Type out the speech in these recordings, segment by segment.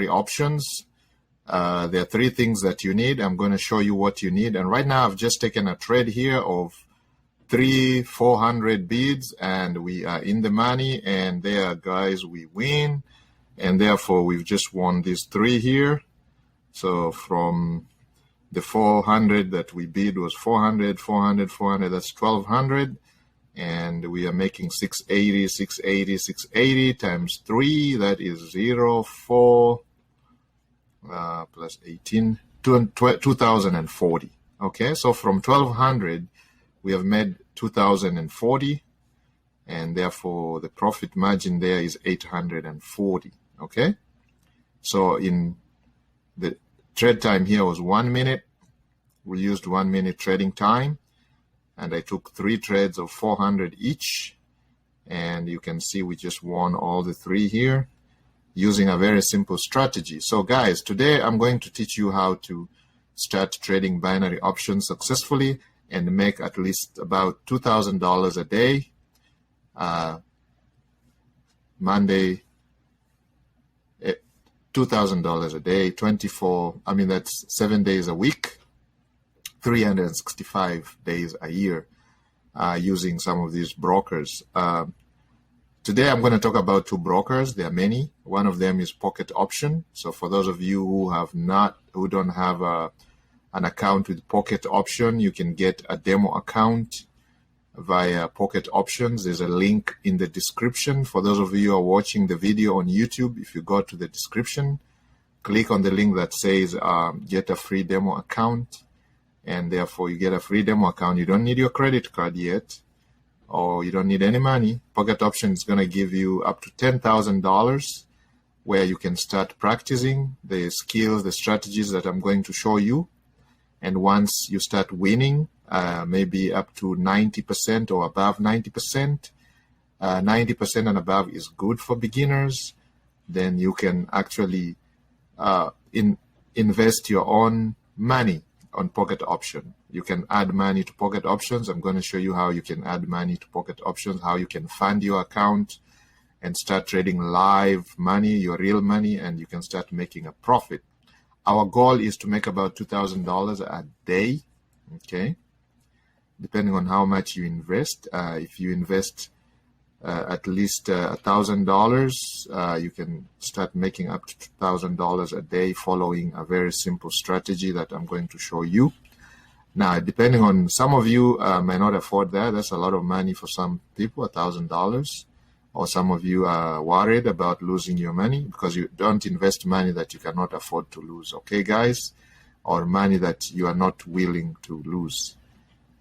options. There are three things that you need. I'm going to show you what you need. And right now I've just taken a trade here of 400 bids, and we are in the money, and there, guys, we win, and therefore we've just won these three here. So from the 400 that we bid was 400, 400, 400, that's 1200, and we are making 680, 680, 680 times 3, that is 4 plus 18, 2040. Okay, so from 1200 we have made 2040, and therefore the profit margin there is 840. Okay, so in the trade time here was 1 minute. We used 1 minute trading time, and I took 3 trades of 400 each, and you can see we just won all the 3 here using a very simple strategy. So guys, today I'm going to teach you how to start trading binary options successfully and make at least about $2,000 a day. Monday, $2,000 a day, that's 7 days a week, 365 days a year, using some of these brokers. Today I'm going to talk about 2 brokers. There are many. One of them is Pocket Option. So for those of you who don't have an account with Pocket Option, you can get a demo account via Pocket Options. There's a link in the description. For those of you who are watching the video on YouTube, if you go to the description, click on the link that says get a free demo account, and therefore you get a free demo account. You don't need your credit card yet, or you don't need any money. Pocket Option is going to give you up to $10,000 where you can start practicing the skills, the strategies that I'm going to show you. And once you start winning, maybe up to 90% or above 90%, 90% and above is good for beginners, then you can actually invest your own money on Pocket Option. You can add money to Pocket Options. I'm going to show you how you can add money to Pocket Options, how you can fund your account and start trading live money, your real money, and you can start making a profit. Our goal is to make about $2,000 a day, okay? Depending on how much you invest. If you invest at least $1,000, you can start making up to $2,000 a day following a very simple strategy that I'm going to show you. Now, depending on, some of you may not afford that. That's a lot of money for some people, $1,000. Or some of you are worried about losing your money because you don't invest money that you cannot afford to lose, okay, guys? Or money that you are not willing to lose.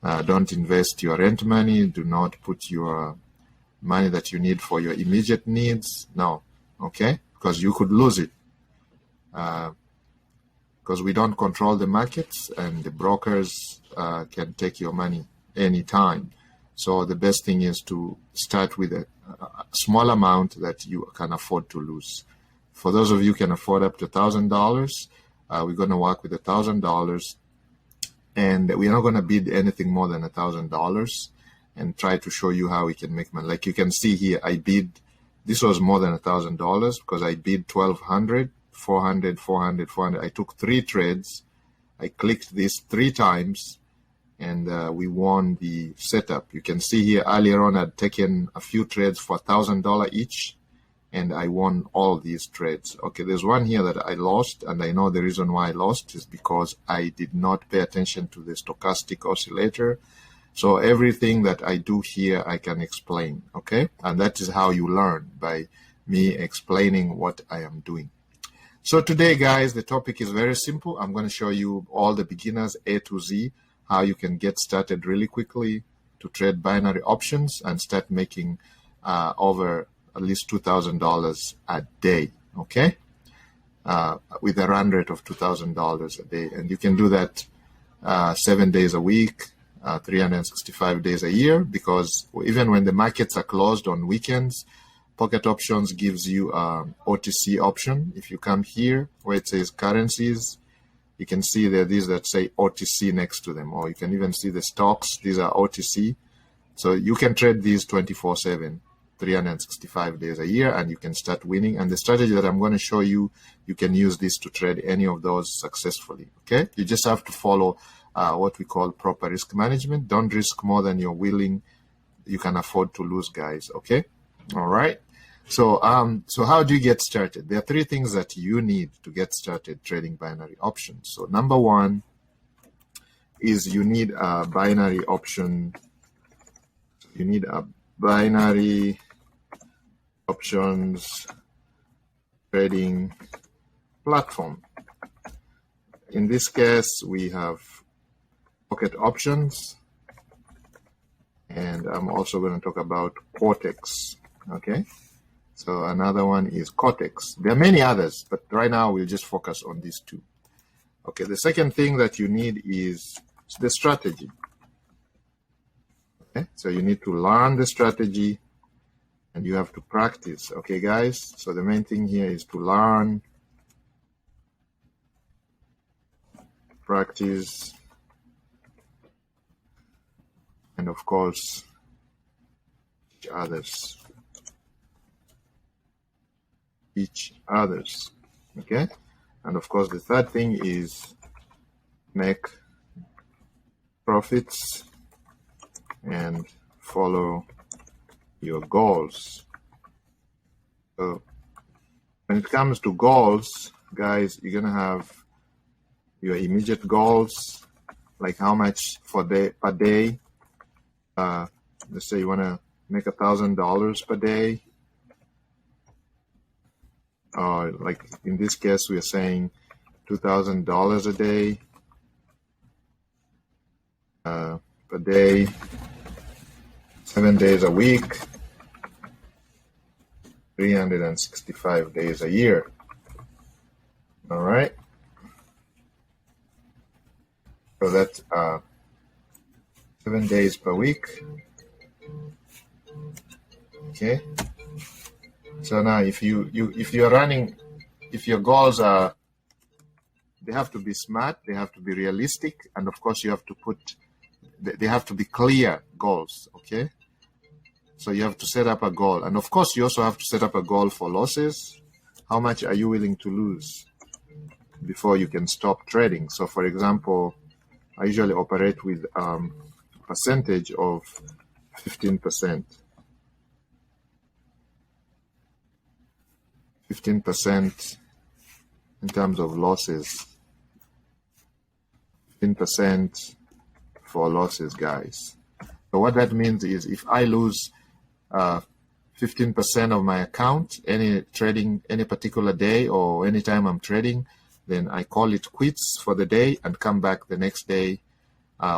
Don't invest your rent money. Do not put your money that you need for your immediate needs. No, okay? Because you could lose it. Because we don't control the markets, and the brokers can take your money anytime. So the best thing is to start with a small amount that you can afford to lose. For those of you who can afford up to $1,000, we're going to work with $1,000, and we're not going to bid anything more than $1,000 and try to show you how we can make money. Like you can see here, I bid, this was more than $1,000 because I bid 1,200, 400, 400, 400. I took 3 trades. I clicked this 3 times, and we won the setup. You can see here earlier on I'd taken a few trades for $1,000 each, and I won all these trades. Okay, there's one here that I lost, and I know the reason why I lost is because I did not pay attention to the stochastic oscillator. So everything that I do here I can explain, okay? And that is how you learn, by me explaining what I am doing. So today, guys, the topic is very simple. I'm going to show you all the beginners A to Z, how you can get started really quickly to trade binary options and start making over at least $2,000 a day, okay? With a run rate of $2,000 a day. And you can do that 7 days a week, 365 days a year, because even when the markets are closed on weekends, Pocket Options gives you OTC option. If you come here where it says currencies, you can see there are these that say OTC next to them, or you can even see the stocks. These are OTC. So you can trade these 24/7. 365 days a year, and you can start winning. And the strategy that I'm going to show you, you can use this to trade any of those successfully. Okay, you just have to follow what we call proper risk management. Don't risk more than you can afford to lose, guys. Okay, all right. So how do you get started? There are three things that you need to get started trading binary options. So number one is you need a binary option. You need a binary options trading platform. In this case, we have Pocket Options, and I'm also going to talk about Quotex. Okay, so another one is Quotex. There are many others, but right now we'll just focus on these two. Okay, the second thing that you need is the strategy. Okay, so you need to learn the strategy and you have to practice. Okay, guys, so the main thing here is to learn, practice, and of course, each others. Okay, and of course, the third thing is make profits and follow your goals. So when it comes to goals, guys, you're gonna have your immediate goals, like how much per day. Let's say you wanna make $1,000 per day, or like in this case, we are saying $2,000 a day. Per day, 7 days a week, 365 days a year. All right. So that's 7 days per week. Okay. So now, if you're running, if your goals are, they have to be smart, they have to be realistic, and of course you have to they have to be clear goals. Okay. So you have to set up a goal, and of course you also have to set up a goal for losses. How much are you willing to lose before you can stop trading? So for example, I usually operate with percentage of 15%. 15% in terms of losses. 15% for losses, guys. So what that means is if I lose 15% of my account any particular day or anytime I'm trading, then I call it quits for the day and come back the next day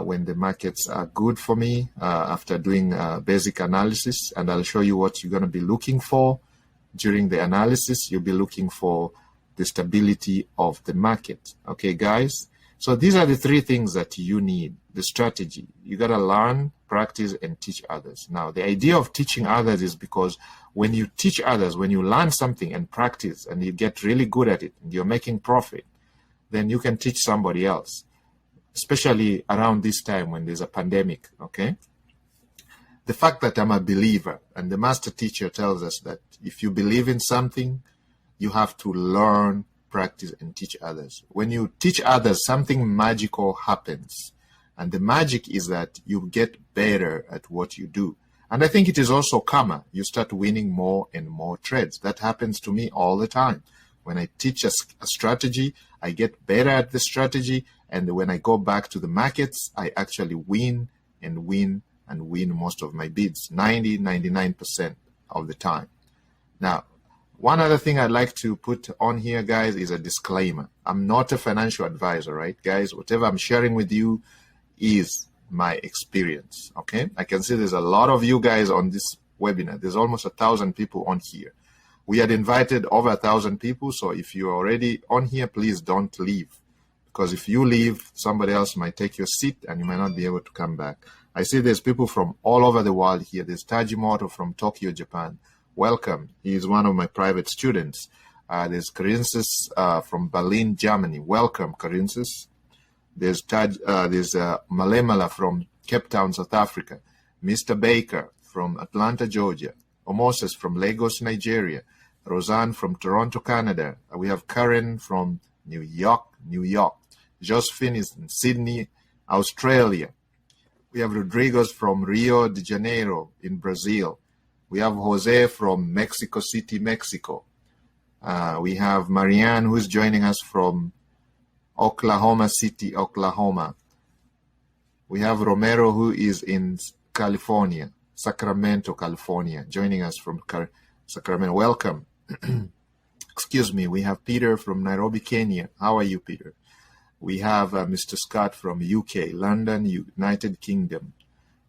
when the markets are good for me after doing basic analysis. And I'll show you what you're going to be looking for during the analysis. You'll be looking for the stability of the market. Okay, guys? So these are the three things that you need. The strategy. You got to learn, practice, and teach others. Now, the idea of teaching others is because when you teach others, when you learn something and practice and you get really good at it and you're making profit, then you can teach somebody else, especially around this time when there's a pandemic, okay? The fact that I'm a believer, and the master teacher tells us that if you believe in something, you have to learn, practice, and teach others. When you teach others, something magical happens. And the magic is that you get better at what you do. And I think it is also karma. You start winning more and more trades. That happens to me all the time. When I teach a strategy, I get better at the strategy. And when I go back to the markets, I actually win and win and win most of my bids, 99% of the time. Now, one other thing I'd like to put on here, guys, is a disclaimer. I'm not a financial advisor, right, guys? Whatever I'm sharing with you is my experience, okay? I can see there's a lot of you guys on this webinar. There's almost 1,000 people on here. We had invited over 1,000 people, so if you're already on here, please don't leave. Because if you leave, somebody else might take your seat and you might not be able to come back. I see there's people from all over the world here. There's Tajimoto from Tokyo, Japan. Welcome. He is one of my private students. There's Karinsis from Berlin, Germany. Welcome, Karinsis. There's Malemala from Cape Town, South Africa. Mr. Baker from Atlanta, Georgia. Omoses from Lagos, Nigeria. Roseanne from Toronto, Canada. We have Karen from New York, New York. Josephine is in Sydney, Australia. We have Rodriguez from Rio de Janeiro in Brazil. We have Jose from Mexico City, Mexico. We have Marianne, who's joining us from Oklahoma City, Oklahoma. We have Romero, who is in California, Sacramento, California, joining us from Sacramento. Welcome. Excuse me. We have Peter from Nairobi, Kenya. How are you, Peter? We have Mr. Scott from UK, London, United Kingdom.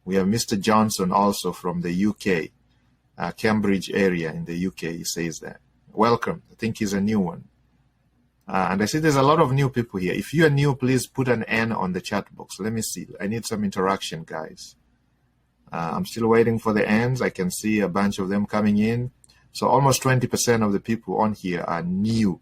We have Mr. Johnson also from the UK, Cambridge area in the UK. He says that. Welcome. I think he's a new one. And I see there's a lot of new people here. If you are new, please put an N on the chat box. Let me see. I need some interaction, guys. I'm still waiting for the N's. I can see a bunch of them coming in. So almost 20% of the people on here are new.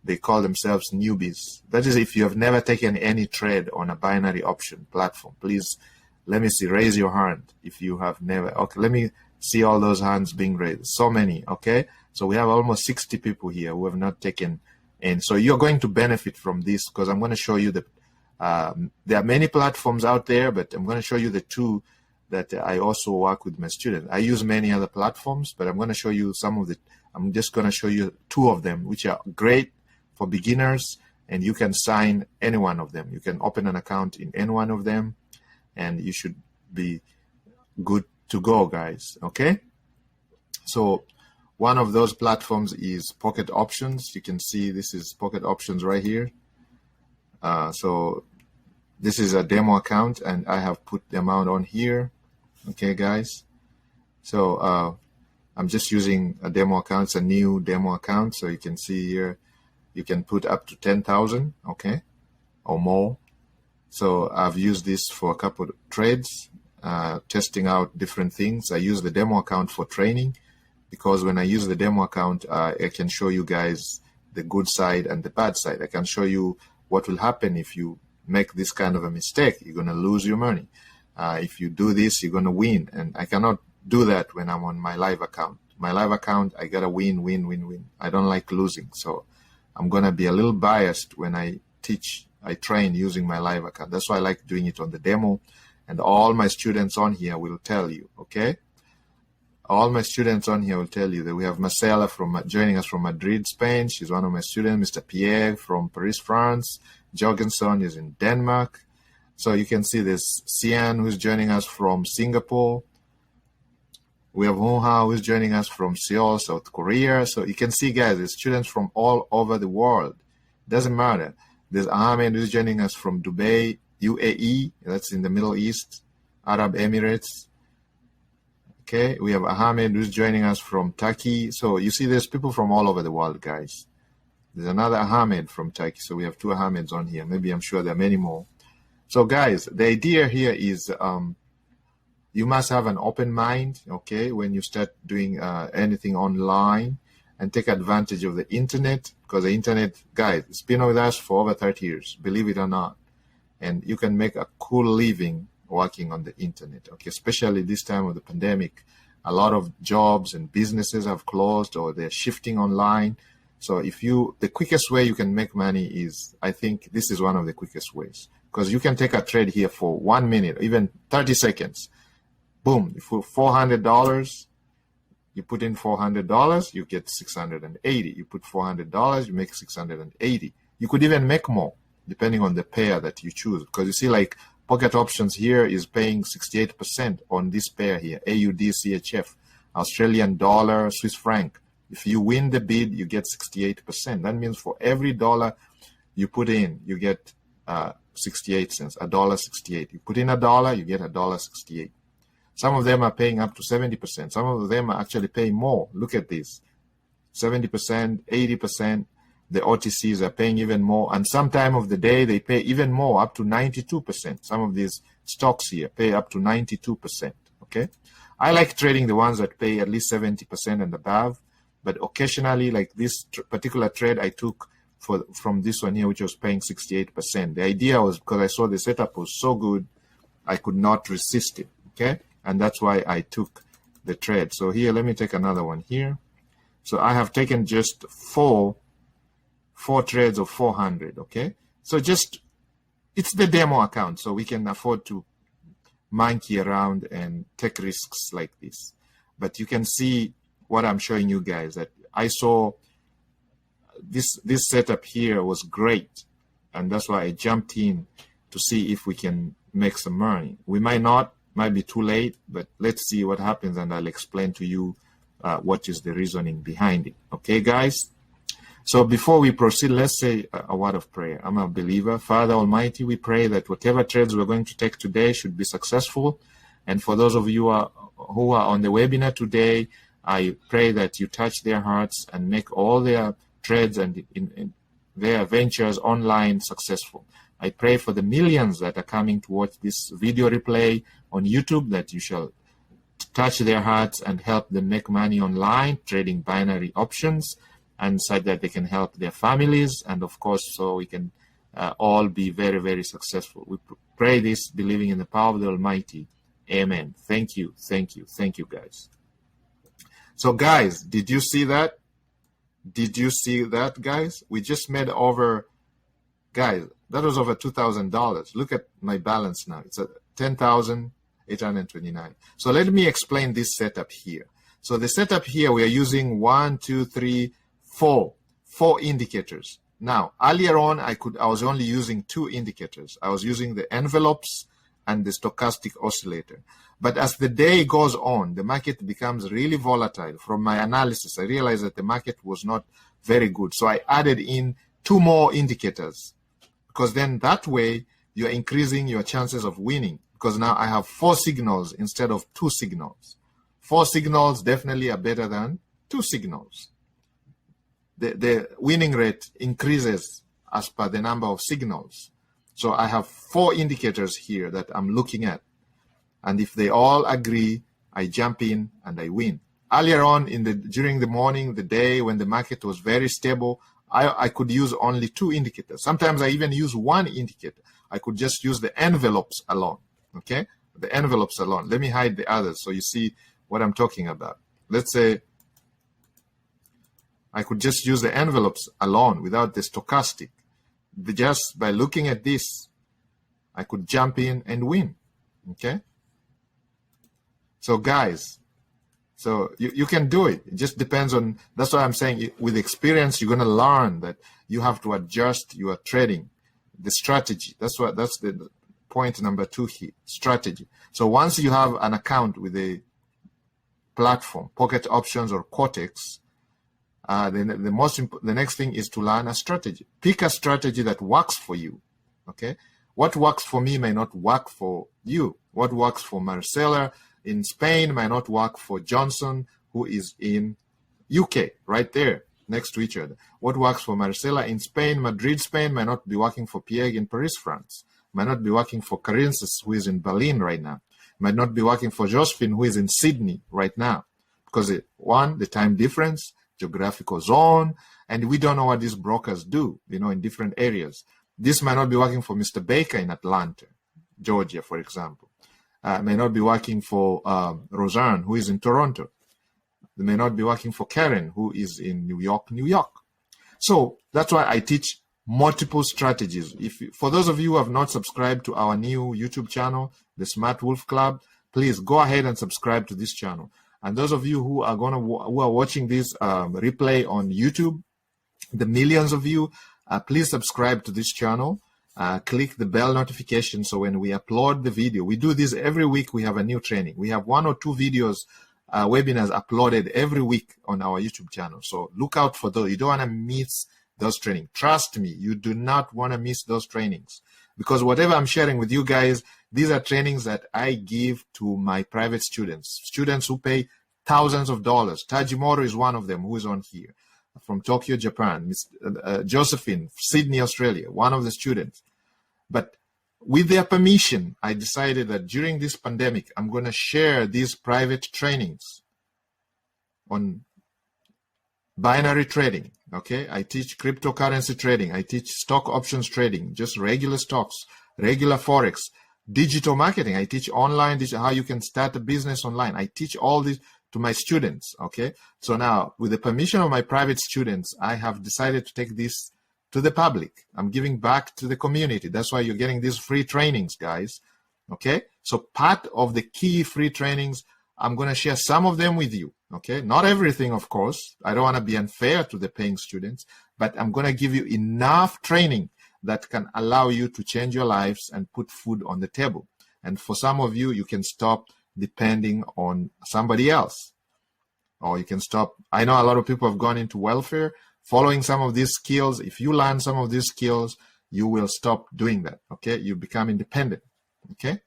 They call themselves newbies. That is if you have never taken any trade on a binary option platform. Please, let me see. Raise your hand if you have never. Okay, let me see all those hands being raised. So many, okay? So we have almost 60 people here who have not taken. And so you're going to benefit from this because I'm going to show you that there are many platforms out there, but I'm going to show you the two that I also work with my students. I use many other platforms, but I'm going to show you some of the, I'm just going to show you two of them, which are great for beginners, and you can sign any one of them. You can open an account in any one of them, and you should be good to go, guys, okay? So one of those platforms is Pocket Options. You can see this is Pocket Options right here. So this is a demo account, and I have put the amount on here. Okay, guys. So I'm just using a demo account. It's a new demo account. So you can see here, you can put up to 10,000, okay, or more. So I've used this for a couple of trades, testing out different things. I use the demo account for training because when I use the demo account, I can show you guys the good side and the bad side. I can show you what will happen if you make this kind of a mistake. You're going to lose your money. If you do this, you're going to win. And I cannot do that when I'm on my live account. My live account, I got to win, win, win, win. I don't like losing. So I'm going to be a little biased when I teach, I train using my live account. That's why I like doing it on the demo. And all my students on here will tell you, okay? All my students on here will tell you that we have Marcela from joining us from Madrid, Spain. She's one of my students. Mr. Pierre from Paris, France. Jorgensen is in Denmark. So you can see this Sian, who's joining us from Singapore. We have Honha, who's joining us from Seoul, South Korea. So you can see, guys, there's students from all over the world. Doesn't matter. There's Ahmed, who's joining us from Dubai, UAE. That's in the Middle East, Arab Emirates. Okay, we have Ahmed, who's joining us from Turkey. So you see there's people from all over the world, guys. There's another Ahmed from Turkey. So we have two Ahmeds on here. Maybe I'm sure there are many more. So guys, the idea here is you must have an open mind, okay, when you start doing anything online, and take advantage of the internet, because the internet, guys, it's been with us for over 30 years, believe it or not. And you can make a cool living working on the internet, okay, especially this time of the pandemic. A lot of jobs and businesses have closed or they're shifting online. So the quickest way you can make money is, I think this is one of the quickest ways, because you can take a trade here for 1 minute, even 30 seconds. Boom, you put $400, you put in $400, you get 680. You put $400, you make 680. You could even make more, depending on the pair that you choose. Because you see, like, Pocket Options here is paying 68% on this pair here, AUD, CHF, Australian dollar, Swiss franc. If you win the bid, you get 68%. That means for every dollar you put in, you get 68 cents, $1.68. You put in $1, you get $1.68. Some of them are paying up to 70%. Some of them are actually paying more. Look at this, 70%, 80%. The OTCs are paying even more. And some time of the day, they pay even more, up to 92%. Some of these stocks here pay up to 92%, okay? I like trading the ones that pay at least 70% and above. But occasionally, like this particular trade I took from this one here, which was paying 68%. The idea was because I saw the setup was so good, I could not resist it, okay? And that's why I took the trade. So here, let me take another one here. So I have taken just four trades of 400, okay? So just, it's the demo account, so we can afford to monkey around and take risks like this. But you can see what I'm showing you guys, that I saw this setup here was great, and that's why I jumped in to see if we can make some money. We might not, might be too late, but let's see what happens, and I'll explain to you what is the reasoning behind it. Okay, guys? So before we proceed, let's say a word of prayer. I'm a believer. Father Almighty, we pray that whatever trades we're going to take today should be successful. And for those of you who are on the webinar today, I pray that you touch their hearts and make all their trades and in their ventures online successful. I pray for the millions that are coming to watch this video replay on YouTube, that you shall touch their hearts and help them make money online, trading binary options, and such that they can help their families, and of course, so we can all be very, very successful. We pray this believing in the power of the Almighty. Amen. Thank you, thank you, thank you, guys. So, guys, did you see that? Did you see that, guys? We just made over, guys, that was over $2,000. Look at my balance now. It's at $10,829. So let me explain this setup here. So the setup here, we are using 1, 2, 3, 4 indicators. Now, earlier on, I was only using 2 indicators. I was using the envelopes and the stochastic oscillator. But as the day goes on, the market becomes really volatile. From my analysis, I realized that the market was not very good. So I added in 2 more indicators, because then that way you're increasing your chances of winning, because now I have 4 signals instead of 2 signals. 4 signals definitely are better than 2 signals. The winning rate increases as per the number of signals. So I have 4 indicators here that I'm looking at. And if they all agree, I jump in and I win. Earlier on during the morning, the day when the market was very stable, I could use only 2 indicators. Sometimes I even use 1 indicator. I could just use the envelopes alone. Okay? The envelopes alone. Let me hide the others so you see what I'm talking about. Let's say I could just use the envelopes alone without the stochastic. Just by looking at this, I could jump in and win. Okay? So guys, so you can do it. It just depends on, that's why I'm saying with experience, you're going to learn that you have to adjust your trading, the strategy. That's the point number 2 here, strategy. So once you have an account with a platform, Pocket Options or Quotex, the next thing is to learn a strategy. Pick a strategy that works for you. Okay, what works for me may not work for you. What works for Marcela in Spain might not work for Johnson, who is in UK, right there next to each other. What works for Marcela in Spain, Madrid, Spain, might not be working for Pierre in Paris, France. Might not be working for Carinces, who is in Berlin right now. Might not be working for Josephine, who is in Sydney right now, because one, the time difference, geographical zone, and we don't know what these brokers do, in different areas. This might not be working for Mr. Baker in Atlanta, Georgia, for example. May not be working for Roseanne, who is in Toronto. They may not be working for Karen, who is in New York, New York. So that's why I teach multiple strategies. For those of you who have not subscribed to our new YouTube channel, the Smart Wolf Club, please go ahead and subscribe to this channel. And those of you who are watching this replay on YouTube, the millions of you, please subscribe to this channel. Click the bell notification so when we upload the video, we do this every week. We have a new training. We have 1 or 2 videos, webinars uploaded every week on our YouTube channel. So look out for those. You don't want to miss those trainings. Trust me, you do not want to miss those trainings, because whatever I'm sharing with you guys, these are trainings that I give to my private students who pay thousands of dollars. Tajimoro is one of them who is on here from Tokyo, Japan. Josephine, Sydney, Australia, one of the students. But with their permission, I decided that during this pandemic, I'm going to share these private trainings on binary trading. Okay, I teach cryptocurrency trading. I teach stock options trading, just regular stocks, regular Forex, digital marketing. I teach online, how you can start a business online. I teach all these to my students. Okay, so now with the permission of my private students, I have decided to take this to the public. I'm giving back to the community. That's why you're getting these free trainings, guys. Okay, so part of the key free trainings, I'm going to share some of them with you. Okay, not everything, of course. I don't want to be unfair to the paying students, but I'm going to give you enough training that can allow you to change your lives and put food on the table. And for some of you, you can stop depending on somebody else, or you can stop. I know a lot of people have gone into welfare following some of these skills. If you learn some of these skills, you will stop doing that. Okay, you become independent. Okay,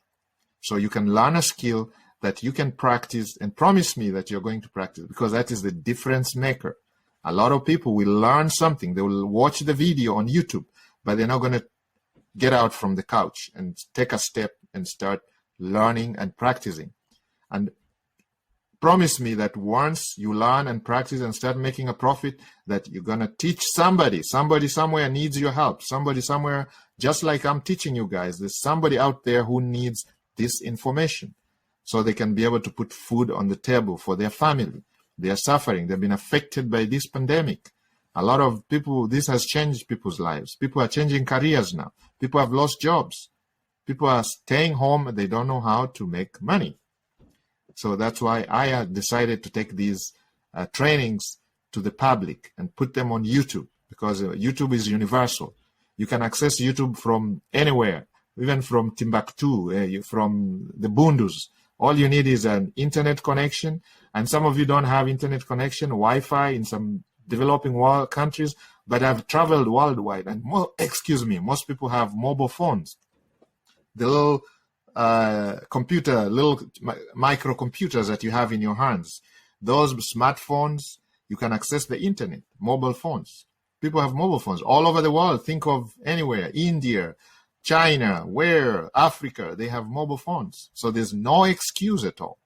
so you can learn a skill that you can practice and promise me that you're going to practice, because that is the difference maker. A lot of people will learn something. They will watch the video on YouTube, but they're not going to get out from the couch and take a step and start learning and practicing. And promise me that once you learn and practice and start making a profit, that you're going to teach somebody. Somebody somewhere needs your help. Somebody somewhere, just like I'm teaching you guys, there's somebody out there who needs this information so they can be able to put food on the table for their family. They are suffering. They've been affected by this pandemic. A lot of people, this has changed people's lives. People are changing careers now. People have lost jobs. People are staying home. They don't know how to make money. So that's why I decided to take these trainings to the public and put them on YouTube, because YouTube is universal. You can access YouTube from anywhere, even from Timbuktu, from the Bundus. All you need is an internet connection. And some of you don't have internet connection, Wi-Fi in some developing world countries, but I've traveled worldwide. And most people have mobile phones. The little little microcomputers that you have in your hands. Those smartphones, you can access the internet, mobile phones. People have mobile phones all over the world. Think of anywhere, India, China, Africa, they have mobile phones. So there's no excuse at all.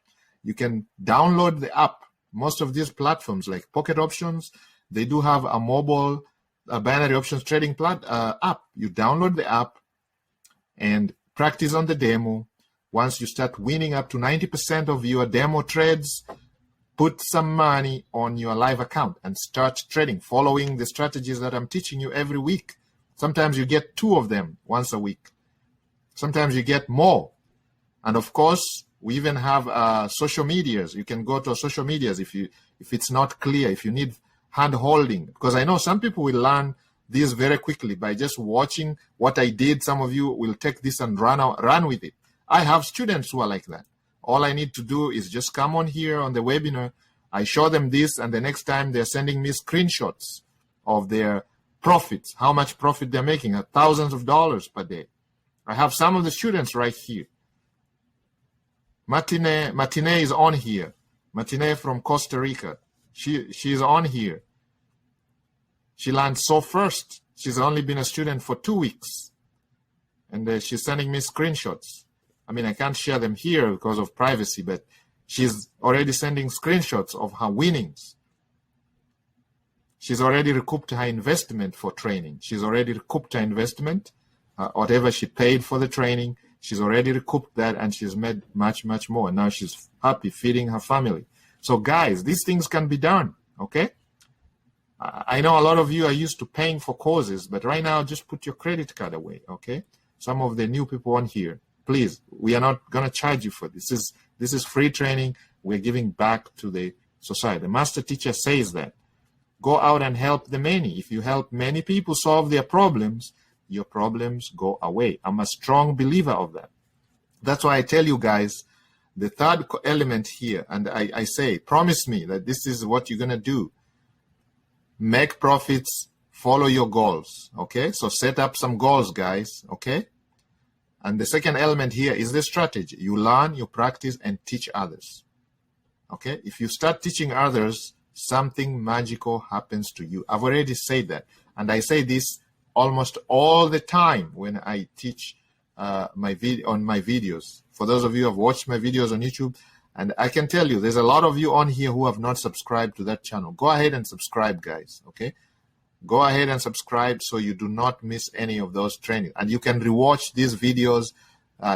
You can download the app. Most of these platforms like Pocket Options, they do have a mobile binary options trading app. You download the app and practice on the demo. Once you start winning up to 90% of your demo trades, put some money on your live account and start trading, following the strategies that I'm teaching you every week. Sometimes you get 2 of them once a week. Sometimes you get more. And of course, we even have social medias. You can go to social medias if it's not clear, if you need hand holding. Because I know some people will learn this very quickly by just watching what I did. Some of you will take this and run with it. I have students who are like that. All I need to do is just come on here on the webinar. I show them this, and the next time they're sending me screenshots of their profits, how much profit they're making, thousands of dollars per day. I have some of the students right here. Martine is on here. Martine from Costa Rica. She's on here. She learned so first. She's only been a student for 2 weeks. And she's sending me screenshots. I mean, I can't share them here because of privacy, but she's already sending screenshots of her winnings. She's already recouped her investment for training. She's already recouped her investment, whatever she paid for the training. She's already recouped that, and she's made much, much more. Now she's happy feeding her family. So guys, these things can be done, okay? I know a lot of you are used to paying for courses, but right now just put your credit card away, okay? Some of the new people on here, please, we are not going to charge you for this. This is free training. We're giving back to the society. The master teacher says that. Go out and help the many. If you help many people solve their problems, your problems go away. I'm a strong believer of that. That's why I tell you guys, the third element here, and I say, promise me that this is what you're going to do. Make profits, follow your goals, okay? So set up some goals, guys, okay? And the second element here is the strategy. You learn, you practice, and teach others, okay? If you start teaching others, something magical happens to you. I've already said that. And I say this almost all the time when I teach on my videos. For those of you who have watched my videos on YouTube, and I can tell you, there's a lot of you on here who have not subscribed to that channel. Go ahead and subscribe, guys, okay? Go ahead and subscribe so you do not miss any of those trainings. And you can rewatch these videos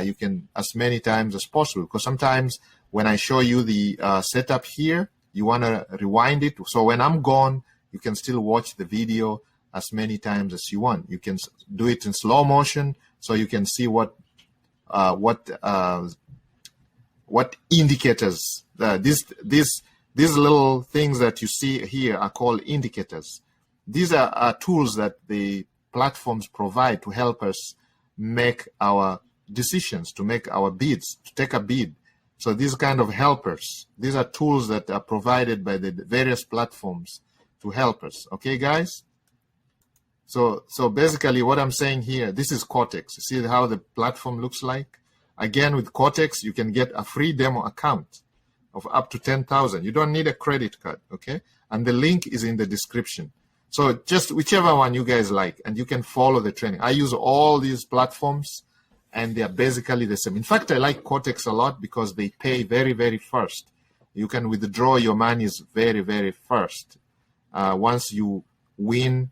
you can as many times as possible, because sometimes when I show you the setup here, you want to rewind it. So when I'm gone, you can still watch the video as many times as you want. You can do it in slow motion, so you can see what indicators. These little things that you see here are called indicators. These are tools that the platforms provide to help us make our decisions, to make our bids, to take a bid. So these kind of helpers, these are tools that are provided by the various platforms to help us. Okay, guys? So basically what I'm saying here, this is Quotex. See how the platform looks like? Again, with Quotex, you can get a free demo account of up to 10,000. You don't need a credit card, okay? And the link is in the description. So just whichever one you guys like, and you can follow the training. I use all these platforms, and they are basically the same. In fact, I like Quotex a lot because they pay very, very fast. You can withdraw your monies very, very fast. Once you win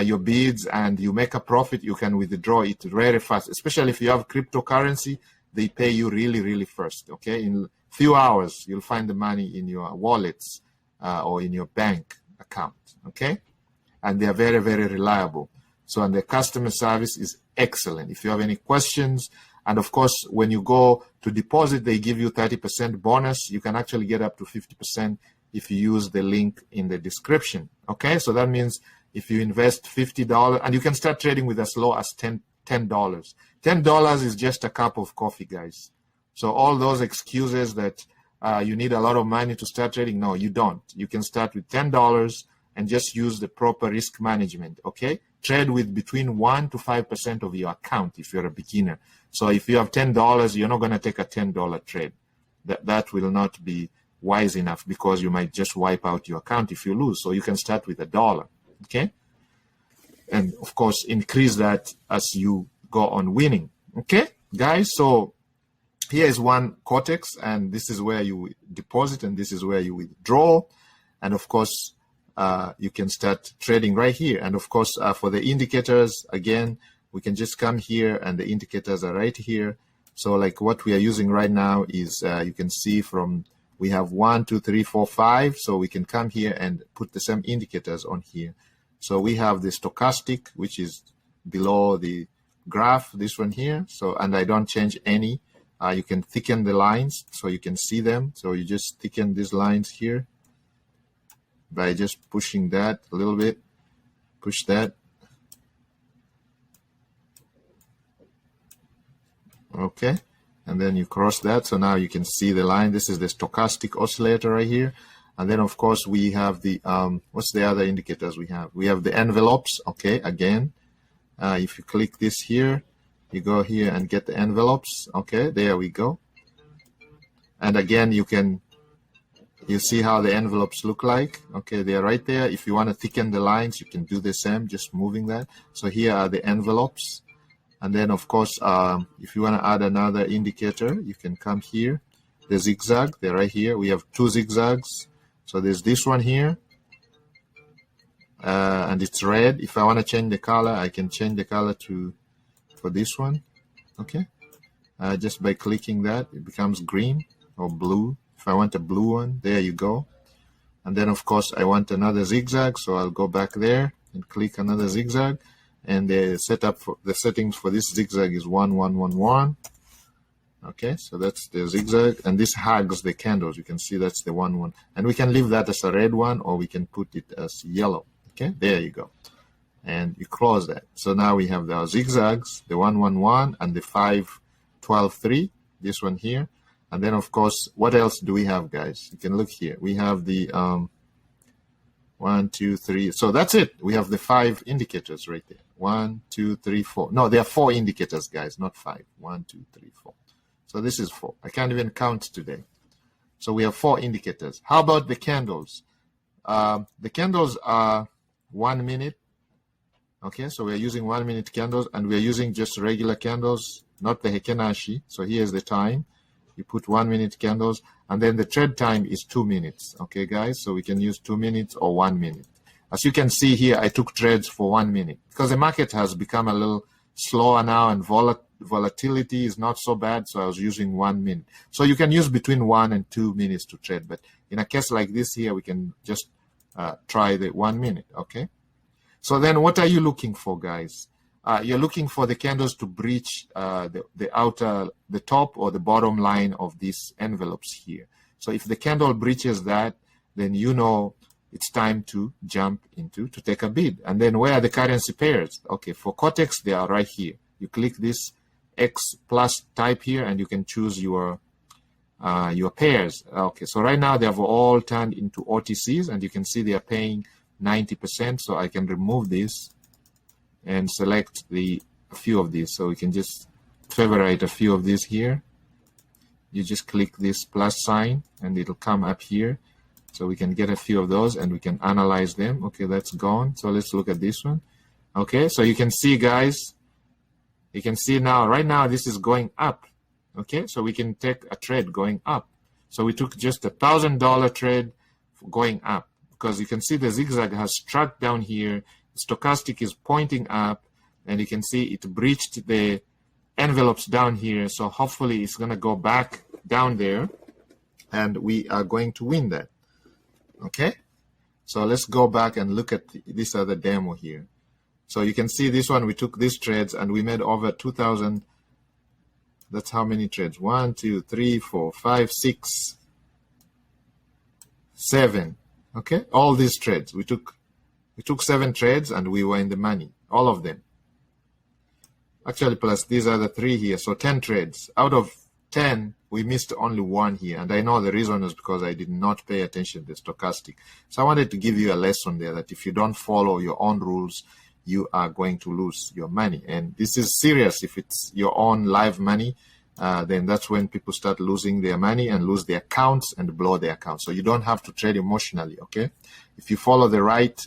your bids and you make a profit, you can withdraw it very fast. Especially if you have cryptocurrency, they pay you really, really fast. Okay, in few hours, you'll find the money in your wallets or in your bank account. Okay, and they are very, very reliable. So, and the customer service is excellent. If you have any questions, and of course, when you go to deposit, they give you 30% bonus. You can actually get up to 50% if you use the link in the description. Okay, so that means if you invest $50, and you can start trading with as low as $10. $10 is just a cup of coffee, guys. So all those excuses that you need a lot of money to start trading, no, you don't. You can start with $10 and just use the proper risk management, okay? Trade with between 1 to 5% of your account if you're a beginner. So if you have $10, you're not going to take a $10 trade. That will not be wise enough, because you might just wipe out your account if you lose. So you can start with $1, okay? And of course, increase that as you go on winning, okay, guys? So here is one Quotex, and this is where you deposit, and this is where you withdraw. And of course, you can start trading right here. And of course, for the indicators, again, we can just come here, and the indicators are right here. So like what we are using right now is, you can see from, we have 1, 2, 3, 4, 5. So we can come here and put the same indicators on here. So we have the stochastic, which is below the graph, this one here. So, and I don't change any. You can thicken the lines so you can see them. So you just thicken these lines here by just pushing that a little bit. Push that. Okay. And then you cross that. So now you can see the line. This is the stochastic oscillator right here. And then, of course, we have the, what's the other indicators we have? We have the envelopes, okay, again. If you click this here, you go here and get the envelopes, okay, there we go. And again, you see how the envelopes look like, okay, they're right there. If you want to thicken the lines, you can do the same, just moving that. So here are the envelopes. And then, of course, if you want to add another indicator, you can come here. The zigzag, they're right here. We have 2 zigzags. So there's this one here, and it's red. If I want to change the color, I can change the color for this one, okay? Just by clicking that, it becomes green or blue. If I want a blue one, there you go. And then, of course, I want another zigzag, so I'll go back there and click another zigzag. And the settings for this zigzag is 1, 1, 1, 1. Okay, so that's the zigzag, and this hugs the candles. You can see that's the 1, 1. And we can leave that as a red one, or we can put it as yellow. Okay, there you go. And you close that. So now we have the zigzags, the 1, 1, 1, and the 5, 12, 3, this one here. And then, of course, what else do we have, guys? You can look here. We have the 1, 2, 3. So that's it. We have the 5 indicators right there. 1, 2, 3, 4. No, there are 4 indicators, guys, not 5. 1, 2, 3, 4. So this is 4. I can't even count today. So we have 4 indicators. How about the candles? The candles are 1 minute. Okay, so we're using 1 minute candles, and we're using just regular candles, not the Hekenashi. So here's the time. You put 1 minute candles, and then the trade time is 2 minutes. Okay, guys, so we can use 2 minutes or 1 minute. As you can see here, I took trades for 1 minute because the market has become a little slower now and volatility is not so bad, so I was using 1 minute. So you can use between 1 and 2 minutes to trade, but in a case like this here, we can just try the 1 minute, okay? So then what are you looking for, guys? You're looking for the candles to breach the top or the bottom line of these envelopes here. So if the candle breaches that, then you know it's time to jump into to take a bid. And then where are the currency pairs? Okay, for Quotex, they are right here. You click this X plus type here, and you can choose your pairs. Okay, so right now they have all turned into OTCs, and you can see they are paying 90%. So I can remove this and select a few of these. So we can just favorite a few of these here. You just click this plus sign, and it'll come up here. So we can get a few of those, and we can analyze them. Okay, that's gone. So let's look at this one. Okay, so you can see, guys, you can see now, right now, this is going up. Okay, so we can take a trade going up. So we took just $1,000 trade going up, because you can see the zigzag has struck down here. Stochastic is pointing up, and you can see it breached the envelopes down here. So hopefully it's going to go back down there, and we are going to win that. Okay, so let's go back and look at this other demo here. So you can see this one, we took these trades and we made over 2,000. That's how many trades? 1, 2, 3, 4, 5, 6, 7. Okay, all these trades. We took 7 trades and we were in the money, all of them. Actually, plus these are the 3 here, so 10 trades. Out of 10, we missed only 1 here, and I know the reason is because I did not pay attention to the stochastic. So I wanted to give you a lesson there that if you don't follow your own rules, you are going to lose your money. And this is serious. If it's your own live money, then that's when people start losing their money and lose their accounts and blow their accounts. So you don't have to trade emotionally, okay? If you follow the right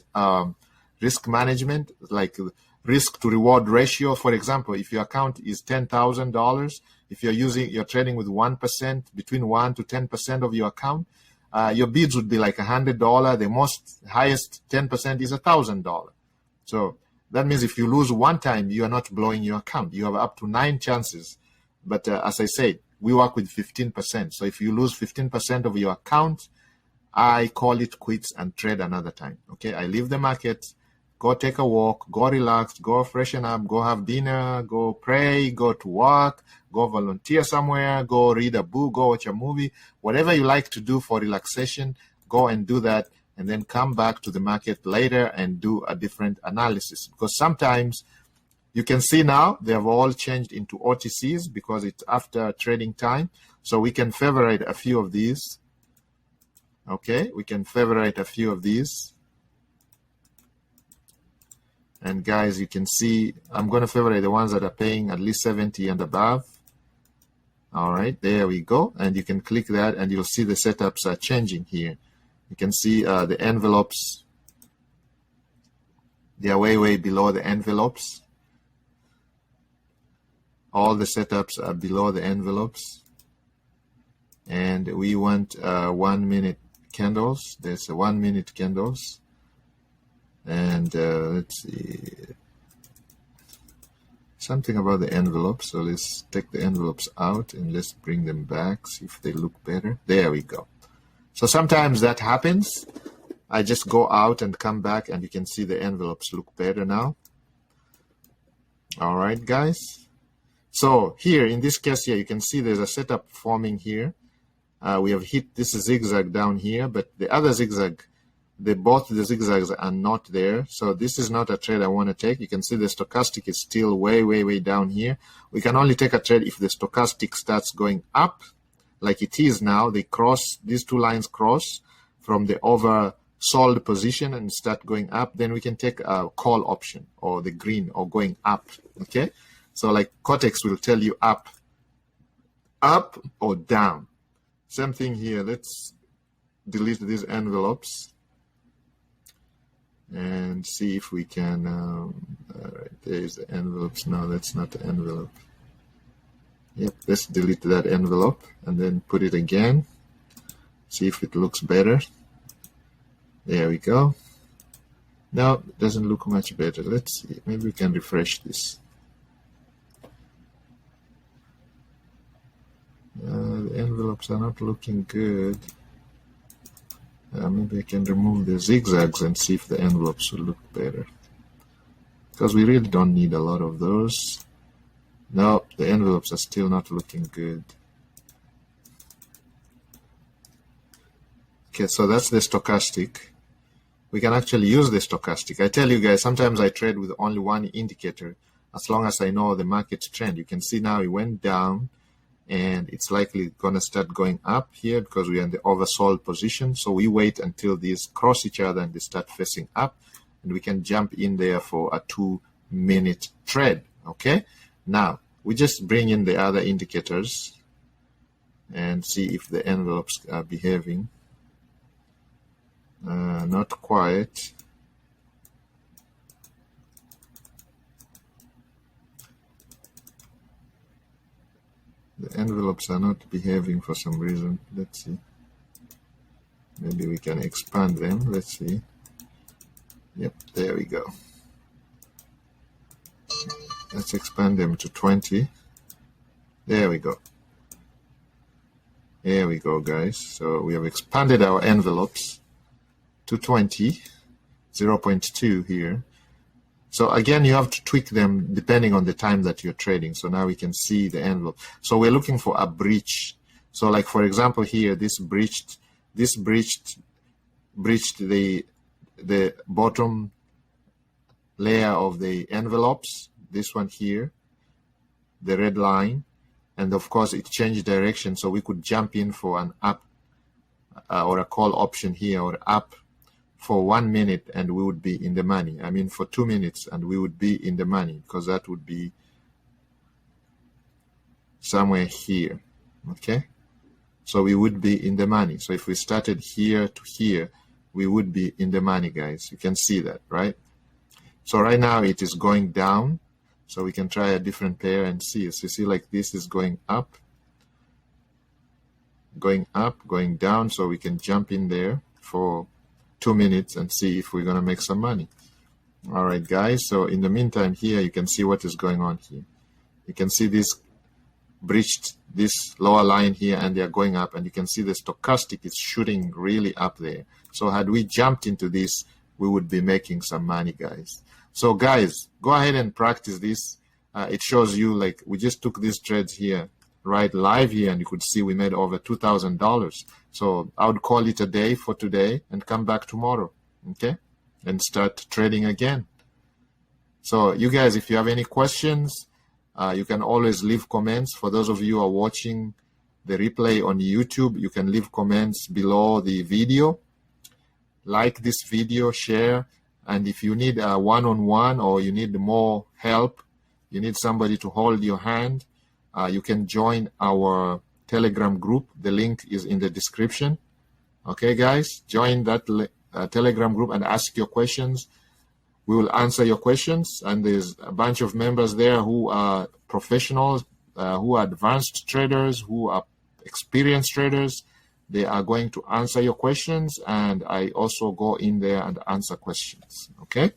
risk management, like risk to reward ratio, for example, if your account is $10,000, if you're trading with 1%, between 1 to 10% of your account, your bids would be like $100. The most highest 10% is $1,000. So that means if you lose one time, you are not blowing your account. You have up to 9 chances. But as I said, we work with 15%. So if you lose 15% of your account, I call it quits and trade another time. Okay, I leave the market, go take a walk, go relax, go freshen up, go have dinner, go pray, go to work, go volunteer somewhere, go read a book, go watch a movie, whatever you like to do for relaxation, go and do that, and then come back to the market later and do a different analysis. Because sometimes you can see now they have all changed into OTCs because it's after trading time. So we can favorite a few of these. Okay, we can favorite a few of these. And guys, you can see I'm going to favorite the ones that are paying at least 70 and above. All right, there we go. And you can click that and you'll see the setups are changing here. You can see the envelopes. They are way, way below the envelopes. All the setups are below the envelopes. And we want 1 minute candles. There's a 1 minute candles. And let's see. Something about the envelopes. So let's take the envelopes out and let's bring them back. See if they look better. There we go. So sometimes that happens. I just go out and come back and you can see the envelopes look better now. All right, guys. So here in this case here, you can see there's a setup forming here. We have hit this zigzag down here, but the other zigzag, both the zigzags are not there. So this is not a trade I want to take. You can see the stochastic is still way, way, way down here. We can only take a trade if the stochastic starts going up like it is now. They cross, these two lines cross from the oversold position and start going up. Then we can take a call option or the green or going up. Okay. So like Quotex will tell you up or down. Same thing here. Let's delete these envelopes and see if we can. All right, there's the envelopes. No, that's not the envelope. Yep, let's delete that envelope and then put it again. See if it looks better. There we go. No, it doesn't look much better. Let's see. Maybe we can refresh this. envelopes are not looking good. Maybe I can remove the zigzags and see if the envelopes will look better. Because we really don't need a lot of those. No, the envelopes are still not looking good. Okay, so that's the stochastic. We can actually use the stochastic. I tell you guys, sometimes I trade with only one indicator as long as I know the market trend. You can see now it went down and it's likely going to start going up here because we are in the oversold position. So we wait until these cross each other and they start facing up, and we can jump in there for a 2-minute trade. Okay, now we just bring in the other indicators and see if the envelopes are behaving. Not quite. The envelopes are not behaving for some reason. Let's see. Maybe we can expand them. Let's see. Yep, there we go. Let's expand them to 20. There we go. There we go, guys. So we have expanded our envelopes to 20, 0.2 here. So again, you have to tweak them depending on the time that you're trading. So now we can see the envelope. So we're looking for a breach. So like, for example, here, this breached the bottom layer of the envelopes, this one here, the red line. And of course, it changed direction. So we could jump in for an up or a call option here, or up for 1 minute, and we would be in the money. I mean, for 2 minutes, and we would be in the money, because that would be somewhere here. Okay, so we would be in the money. So if we started here to here, we would be in the money, guys. You can see that, right? So right now it is going down, so we can try a different pair and see. So you see, like, this is going up, going down. So we can jump in there for 2 minutes and see if we're going to make some money. All right, guys. So in the meantime, here you can see what is going on here. You can see this breached this lower line here, and they are going up, and you can see the stochastic is shooting really up there. So had we jumped into this, we would be making some money, guys. So guys, go ahead and practice this. It shows you, like, we just took these trades here, right, live here, and you could see we made over $2,000. So I would call it a day for today and come back tomorrow, okay, and start trading again. So you guys, if you have any questions, you can always leave comments. For those of you who are watching the replay on YouTube, you can leave comments below the video. Like this video, share, and if you need a one-on-one or you need more help, you need somebody to hold your hand, you can join our Telegram group. The link is in the description. Okay, guys, join that Telegram group and ask your questions. We will answer your questions, and there's a bunch of members there who are professionals, who are advanced traders, who are experienced traders. They are going to answer your questions, and I also go in there and answer questions, okay?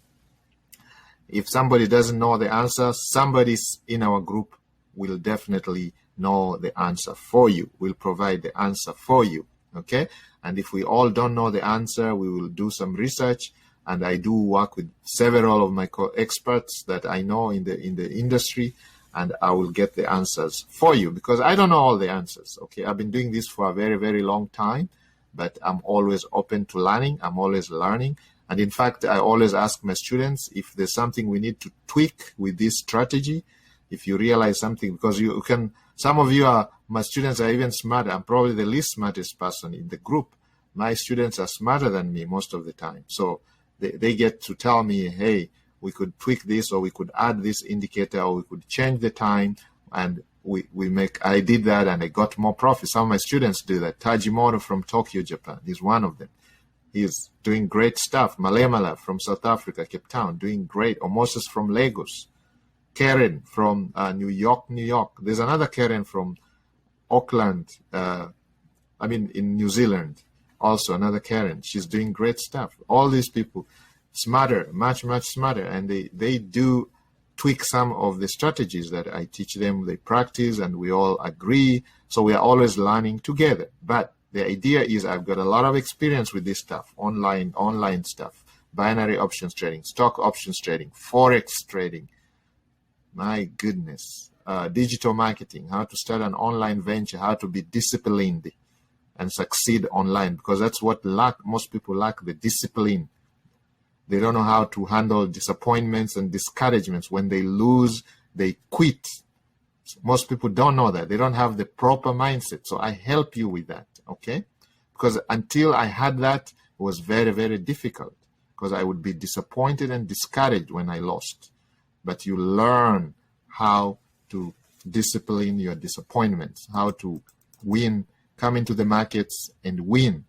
If somebody doesn't know the answer, somebody in our group will definitely know the answer for you. We'll provide the answer for you, okay? And if we all don't know the answer, we will do some research, and I do work with several of my experts that I know in the industry, and I will get the answers for you, because I don't know all the answers, okay? I've been doing this for a very, very long time, but I'm always open to learning. I'm always learning. And in fact, I always ask my students if there's something we need to tweak with this strategy. If you realize something, because you can, some of you are, my students are even smarter. I'm probably the least smartest person in the group. My students are smarter than me most of the time. So they get to tell me, hey, we could tweak this, or we could add this indicator, or we could change the time, and I did that, and I got more profit. Some of my students do that. Tajimoto from Tokyo, Japan, is one of them. He's doing great stuff. Malemala from South Africa, Cape Town, doing great. Omoses from Lagos. Karen from New York. There's another Karen from Auckland, in New Zealand, also another Karen. She's doing great stuff. All these people, smarter, much, much smarter, and they do tweak some of the strategies that I teach them, they practice, and we all agree. So we are always learning together. But the idea is I've got a lot of experience with this stuff, online stuff, binary options trading, stock options trading, Forex trading. My goodness. Digital marketing, how to start an online venture, how to be disciplined and succeed online, because that's what most people lack, the discipline. They don't know how to handle disappointments and discouragements. When they lose, they quit. Most people don't know that. They don't have the proper mindset. So I help you with that, okay? Because until I had that, it was very, very difficult, because I would be disappointed and discouraged when I lost. But you learn how to discipline your disappointments, how to win, come into the markets and win,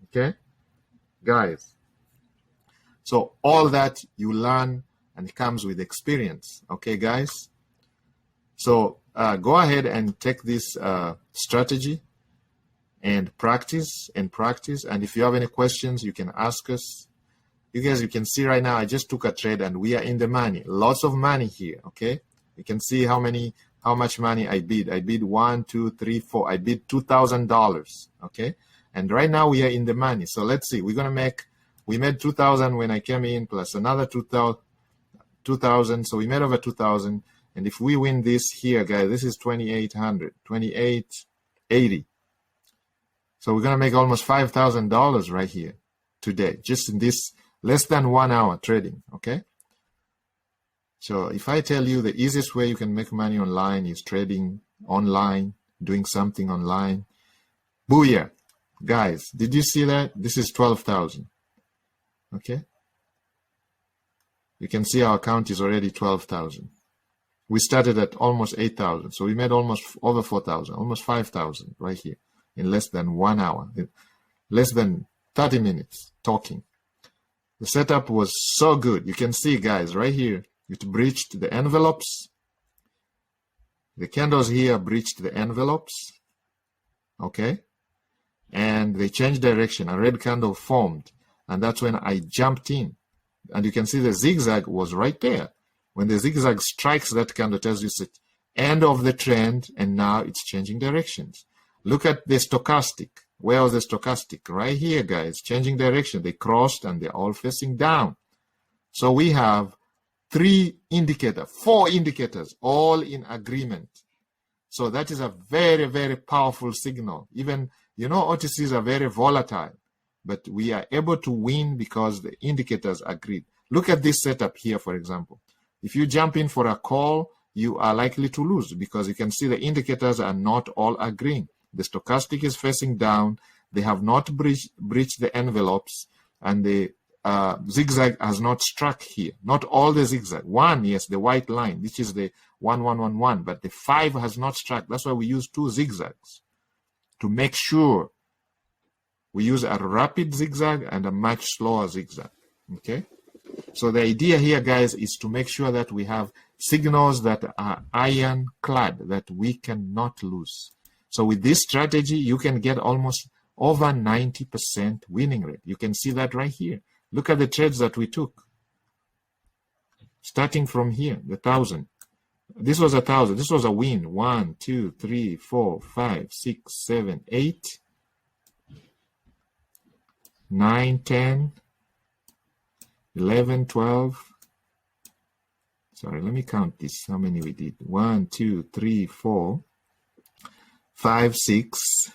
okay, guys? So all that you learn, and it comes with experience, okay, guys? So go ahead and take this strategy and practice. And if you have any questions, you can ask us. You guys, you can see right now, I just took a trade and we are in the money. Lots of money here, okay? You can see how much money I bid. I bid 1, 2, 3, 4. I bid $2,000, okay? And right now we are in the money. So let's see. We made 2,000 when I came in, plus another 2,000. So we made over 2,000. And if we win this here, guys, this is 2,800, 2,880. So we're going to make almost $5,000 right here today, just in this less than 1 hour trading, okay? So if I tell you the easiest way you can make money online is trading online, doing something online, booyah. Guys, did you see that? This is 12,000, okay? You can see our account is already 12,000. We started at almost 8,000, so we made almost over 4,000, almost 5,000 right here in less than 1 hour, less than 30 minutes talking. The setup was so good. You can see, guys, right here, it breached the envelopes. The candles here breached the envelopes, okay? And they changed direction. A red candle formed, and that's when I jumped in. And you can see the zigzag was right there. When the zigzag strikes that candle, it tells you it's the end of the trend, and now it's changing directions. Look at the stochastic. Where was the stochastic? Right here, guys, changing direction. They crossed and they're all facing down. So we have 4 indicators, all in agreement. So that is a very, very powerful signal. Even, you know, OTCs are very volatile, but we are able to win because the indicators agreed. Look at this setup here, for example. If you jump in for a call, you are likely to lose because you can see the indicators are not all agreeing. The stochastic is facing down. They have not breached the envelopes, and the zigzag has not struck here. Not all the zigzag. One, yes, the white line, which is the 1111, but the 5 has not struck. That's why we use 2 zigzags to make sure. We use a rapid zigzag and a much slower zigzag, okay? So the idea here, guys, is to make sure that we have signals that are ironclad, that we cannot lose. So with this strategy, you can get almost over 90% winning rate. You can see that right here. Look at the trades that we took. Starting from here, the 1,000. This was 1,000. This was a win. 1, 2, 3, 4, 5, 6, 7, 8, 9, 10, 11, 12. Sorry, let me count this. How many we did? 1, 2, 3, 4, 5, 6,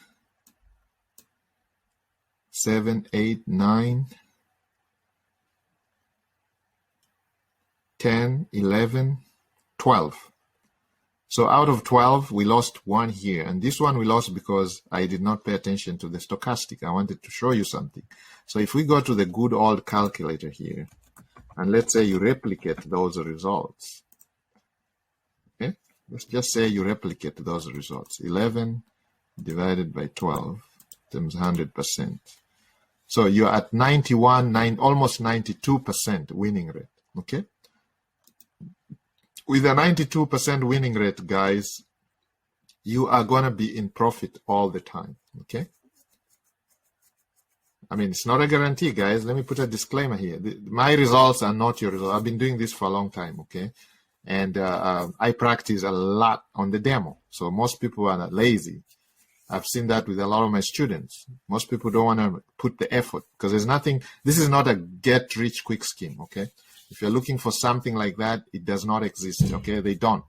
7, 8, 9, 10, 11, 12. So out of 12, we lost 1 here. And this one we lost because I did not pay attention to the stochastic. I wanted to show you something. So if we go to the good old calculator here, and let's say you replicate those results. Okay, let's just say you replicate those results. 11 divided by 12 times 100%. So you're at 91, almost 92% winning rate. Okay. With a 92% winning rate, guys, you are going to be in profit all the time, okay? I mean, it's not a guarantee, guys. Let me put a disclaimer here. My results are not your results. I've been doing this for a long time, okay? And I practice a lot on the demo. So most people are lazy. I've seen that with a lot of my students. Most people don't want to put the effort because there's nothing. This is not a get rich quick scheme. Okay. If you're looking for something like that, it does not exist. Okay. They don't.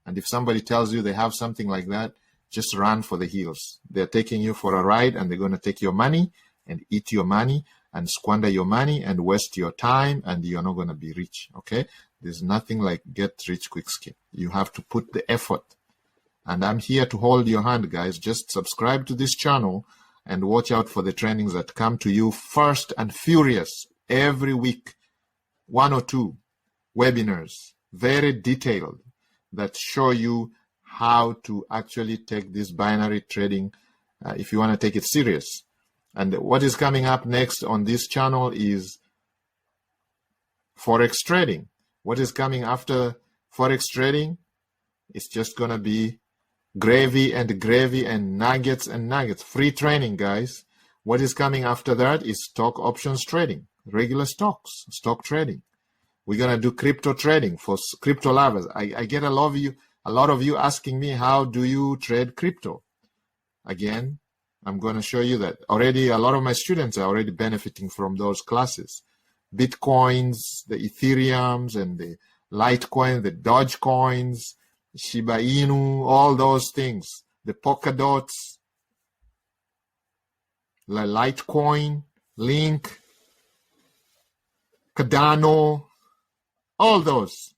And if somebody tells you they have something like that, just run for the hills. They're taking you for a ride and they're going to take your money and eat your money and squander your money and waste your time, and you're not going to be rich. Okay. There's nothing like get rich quick scheme. You have to put the effort. And I'm here to hold your hand, guys. Just subscribe to this channel and watch out for the trainings that come to you fast and furious every week. 1 or 2 webinars, very detailed, that show you how to actually take this binary trading if you want to take it serious. And what is coming up next on this channel is Forex trading. What is coming after Forex trading? It's just going to be gravy and nuggets and nuggets. Free training, guys. What is coming after that is stock options trading, regular stocks, stock trading. We're going to do crypto trading for crypto lovers. I get a lot of you asking me, how do you trade crypto? Again, I'm going to show you that. Already, a lot of my students are already benefiting from those classes. Bitcoins, the Ethereums, and the Litecoin, the Dogecoins, Shiba Inu, all those things. The Polkadots, the Litecoin, Link, Cardano, all those.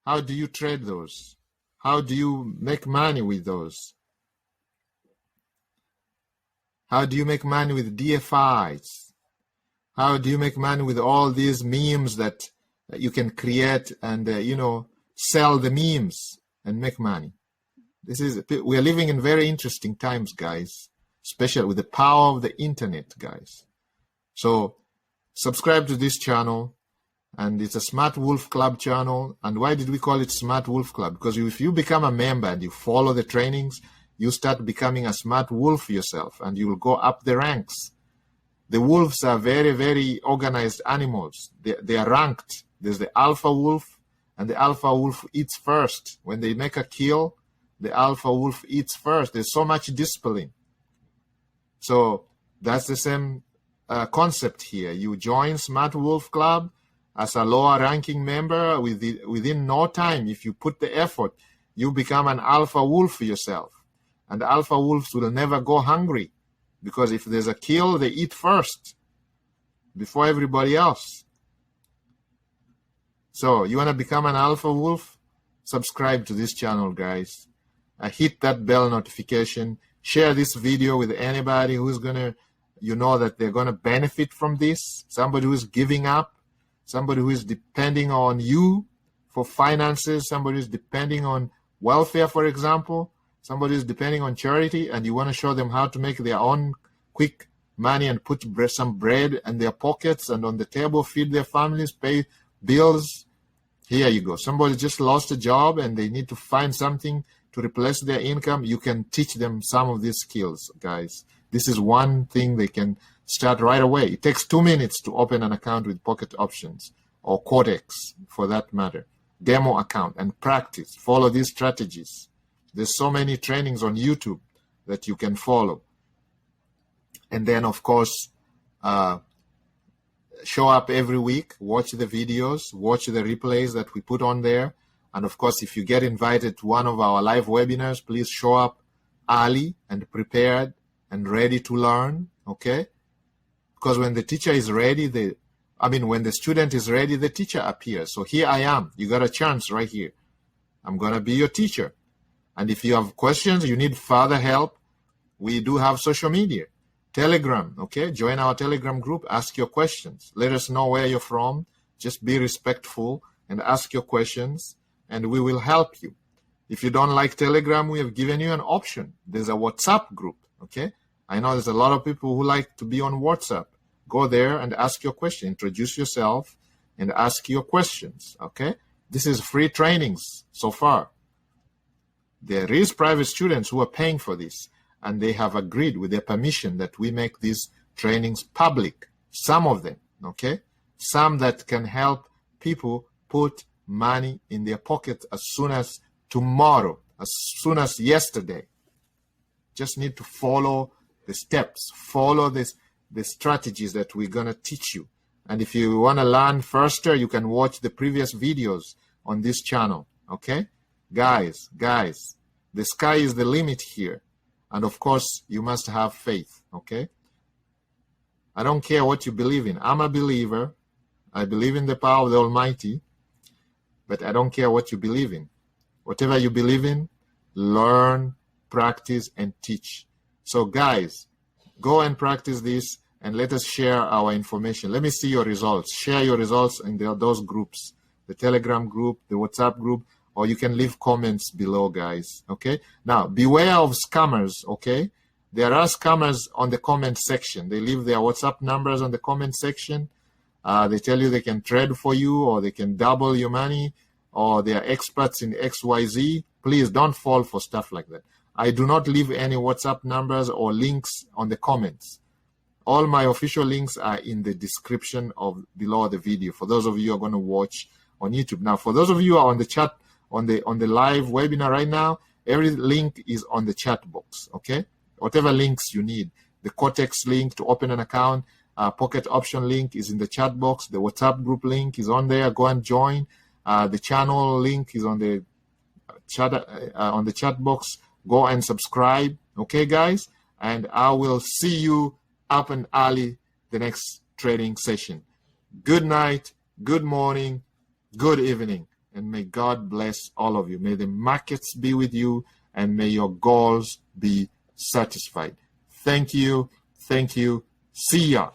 How do you trade those? How do you make money with those? How do you make money with DFIs? How do you make money with all these memes that you can create and, sell the memes and make money? We are living in very interesting times, guys, especially with the power of the internet, guys. So subscribe to this channel, and it's a Smart Wolf Club channel. And why did we call it Smart Wolf Club? Because if you become a member and you follow the trainings, you start becoming a smart wolf yourself, and you will go up the ranks. The wolves are very, very organized animals. They are ranked. There's the alpha wolf, and the alpha wolf eats first. When they make a kill, the alpha wolf eats first. There's so much discipline. So that's the same concept here. You join Smart Wolf Club as a lower ranking member. Within no time, if you put the effort, you become an alpha wolf yourself. And the alpha wolves will never go hungry, because if there's a kill, they eat first before everybody else. So you want to become an alpha wolf? Subscribe to this channel, guys. Hit that bell notification. Share this video with anybody who's going to, that they're going to benefit from this. Somebody who's giving up. Somebody who is depending on you for finances. Somebody who's depending on welfare, for example. Somebody is depending on charity, and you want to show them how to make their own quick money and put some bread in their pockets and on the table, feed their families, pay bills. Here you go. Somebody just lost a job and they need to find something to replace their income. You can teach them some of these skills, guys. This is one thing they can start right away. It takes 2 minutes to open an account with Pocket Options or Quotex, for that matter. Demo account and practice. Follow these strategies. There's so many trainings on YouTube that you can follow. And then, of course, show up every week, watch the videos, watch the replays that we put on there. And, of course, if you get invited to one of our live webinars, please show up early and prepared and ready to learn, okay? Because when the teacher is ready, when the student is ready, the teacher appears. So here I am. You got a chance right here. I'm going to be your teacher. And if you have questions, you need further help, we do have social media. Telegram, okay? Join our Telegram group, ask your questions. Let us know where you're from. Just be respectful and ask your questions, and we will help you. If you don't like Telegram, we have given you an option. There's a WhatsApp group, okay? I know there's a lot of people who like to be on WhatsApp. Go there and ask your question. Introduce yourself and ask your questions, okay? This is free trainings so far. There is private students who are paying for this, and they have agreed with their permission that we make these trainings public. Some of them, okay? Some that can help people put money in their pocket as soon as tomorrow, as soon as yesterday. Just need to follow the steps, follow the strategies that we're going to teach you. And if you want to learn faster, you can watch the previous videos on this channel. Okay? Guys, the sky is the limit here. And of course, you must have faith. Okay? I don't care what you believe in. I'm a believer. I believe in the power of the Almighty. But I don't care what you believe in. Whatever you believe in, learn, practice, and teach. So guys, go and practice this, and let us share our information. Let me see your results. Share your results in those groups, the Telegram group, the WhatsApp group, or you can leave comments below, guys. Okay? Now, beware of scammers, okay? There are scammers on the comment section. They leave their WhatsApp numbers on the comment section. They tell you they can trade for you, or they can double your money, or they are experts in XYZ. Please don't fall for stuff like that. I do not leave any WhatsApp numbers or links on the comments. All my official links are in the description of below the video for those of you who are going to watch on YouTube. Now, for those of you who are on the chat, on the live webinar right now, every link is on the chat box, okay? Whatever links you need. The Quotex link to open an account, Pocket Option link is in the chat box. The WhatsApp group link is on there. Go and join. The channel link is on the chat box. Go and subscribe, okay, guys? And I will see you up and early the next trading session. Good night, good morning, good evening, and may God bless all of you. May the markets be with you, and may your goals be satisfied. Thank you. See ya.